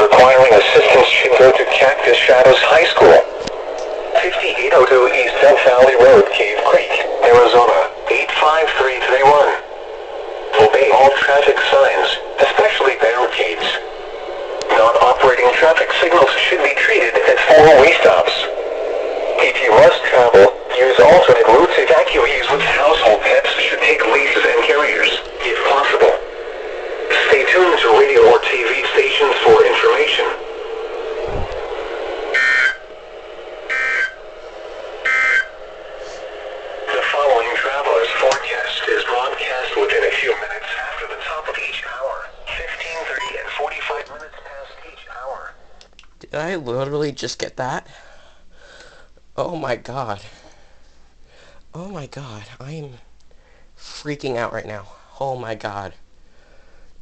requiring assistance should go to Cactus Shadows High School. 5802 East Death Valley Road, Cave Creek, Arizona, 85331. Obey all traffic signs, especially barricades. Non-operating traffic signals should be treated as four-way stops. If you must travel, use alternate routes. Evacuees with household pets should take leashes and carriers, if possible. Stay tuned to radio or TV stations for information. The following traveler's forecast is broadcast within a few minutes after the top of each hour. 15:30 and 45 minutes past each hour. Did I literally just get that? Oh my god. Oh my god. I am freaking out right now. Oh my god.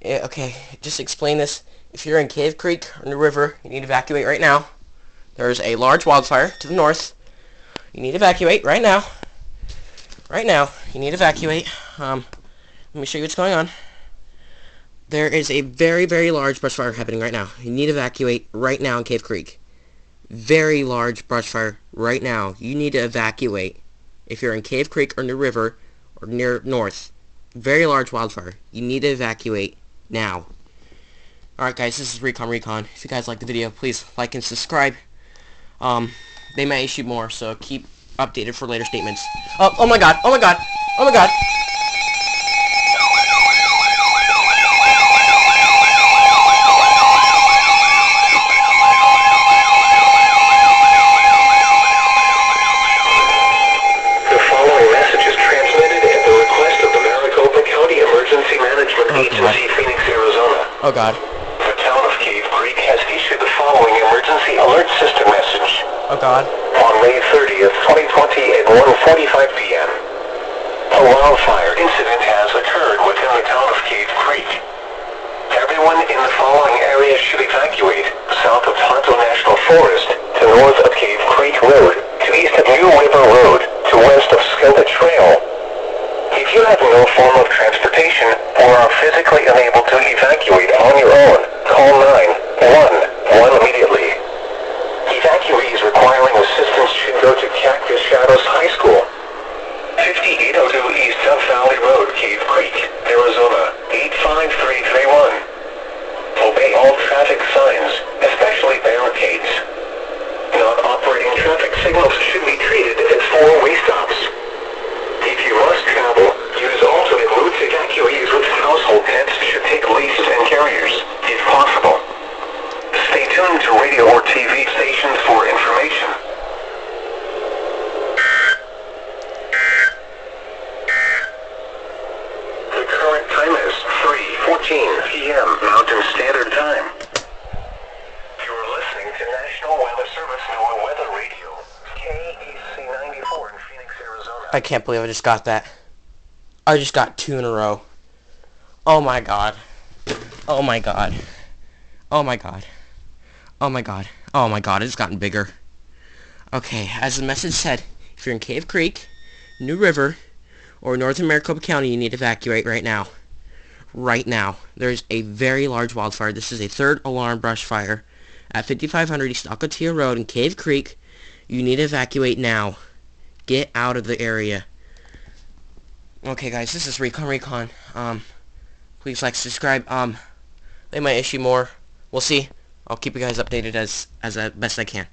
Yeah, okay, just explain this. If you're in Cave Creek or in the river, you need to evacuate right now. There's a large wildfire to the north. You need to evacuate right now. Right now. You need to evacuate. Let me show you what's going on. There is a very, very large brush fire happening right now. You need to evacuate right now in Cave Creek. Very large brush fire right now. You need to evacuate if you're in Cave Creek or in the river or near north. Very large wildfire. You need to evacuate now. Alright guys, this is Recon. If you guys like the video, please like and subscribe. They may issue more, so keep updated for later statements. Oh my god, oh my god, oh my god. Phoenix, Arizona. Oh god. The town of Cave Creek has issued the following emergency alert system message. Oh god. On May 30th, 2020 at 1:45 p.m. A wildfire incident has occurred within the town of Cave Creek. Everyone in the following areas should evacuate south of TONTO National Forest to north of Cave Creek Road to east of New River Road to west of SCOPA Trail. If you have no form of transportation or are physically unable to evacuate on your own, call 911 immediately. Evacuees requiring assistance should go to Cactus Shadows High School. 5802 East Death Valley Road, Cave Creek, Arizona, 85331. Obey all traffic signs, especially barricades. Non-operating traffic signals should be treated as four-way stops. If you must travel, use alternate routes. Evacuees with household pets should take leashes and carriers, if possible. Stay tuned to radio or TV stations for information. The current time is 3:14 p.m. Mountain Standard Time. You're listening to National Weather Service NOAA Weather Radio, KEC 94 in Phoenix, Arizona. I can't believe I just got that. I just got 2 in a row. Oh my god. Oh my god. Oh my god. Oh my god. Oh my god, it's gotten bigger. Okay, as the message said, if you're in Cave Creek, New River, or northern Maricopa County, you need to evacuate right now. Right now. There's a very large wildfire. This is a third alarm brush fire at 5500 East Alcatia Road in Cave Creek. You need to evacuate now. Get out of the area. Okay guys, this is Recon. Please like, subscribe. They might issue more. We'll see. I'll keep you guys updated as best I can.